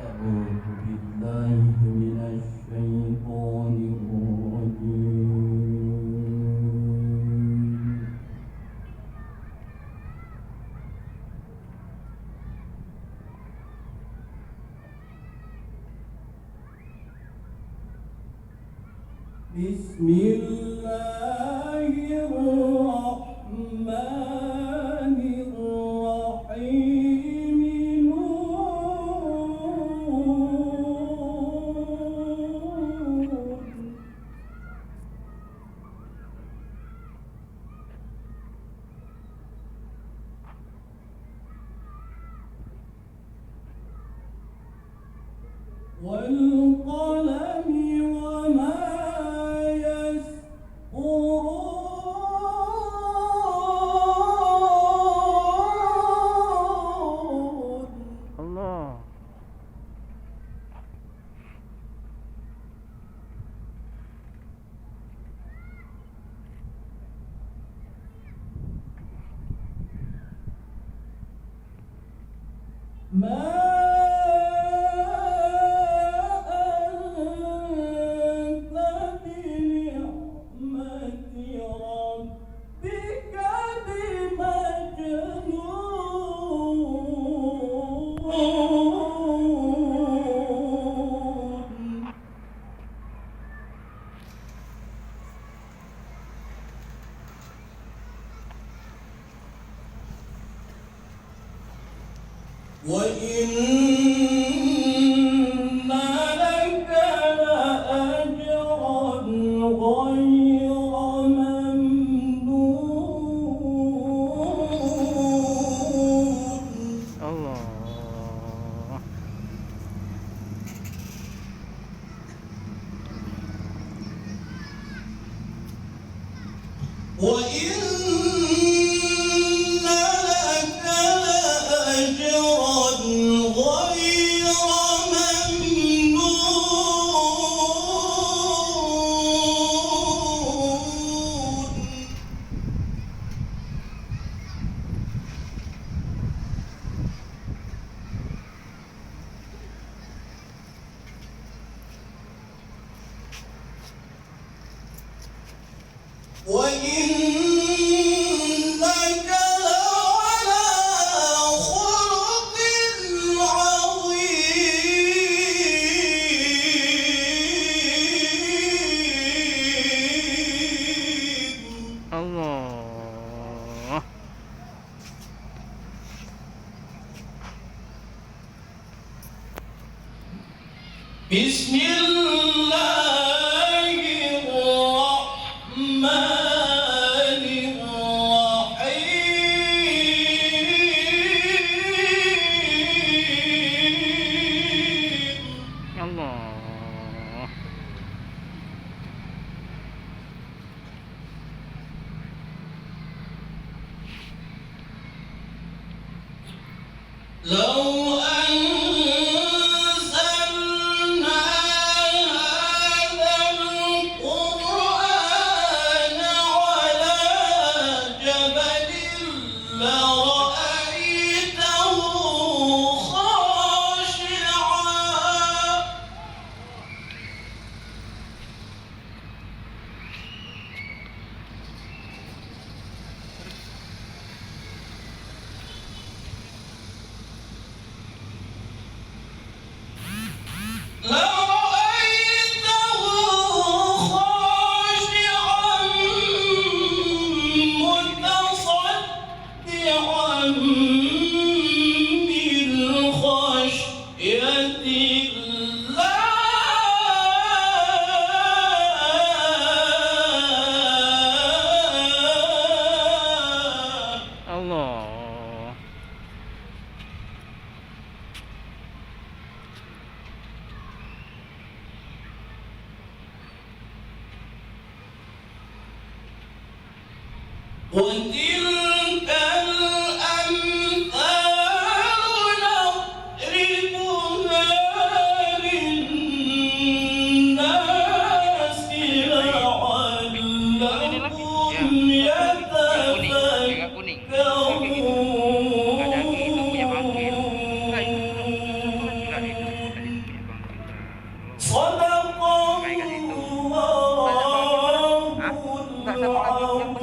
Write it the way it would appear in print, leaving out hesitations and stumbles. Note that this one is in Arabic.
أعوذ بالله من الشيطان الرجيم. بسم الله الرحمن الرحيم. والقلم وما يسطرون. الله. ما وإن لك لأجرا غير ممنون. الله. وإن وإنك لعلى خلق عظيم. الله. بسم الله الرحمن الرحيم. الله. لو أنزلنا هذا القرآن على جبل لرأيته خاشعا. لرأيته خاشعا متصدعا من خشية الله. الله. وتلك الأمثال نضربها للناس لعلهم يتفكرون. napakaganda mo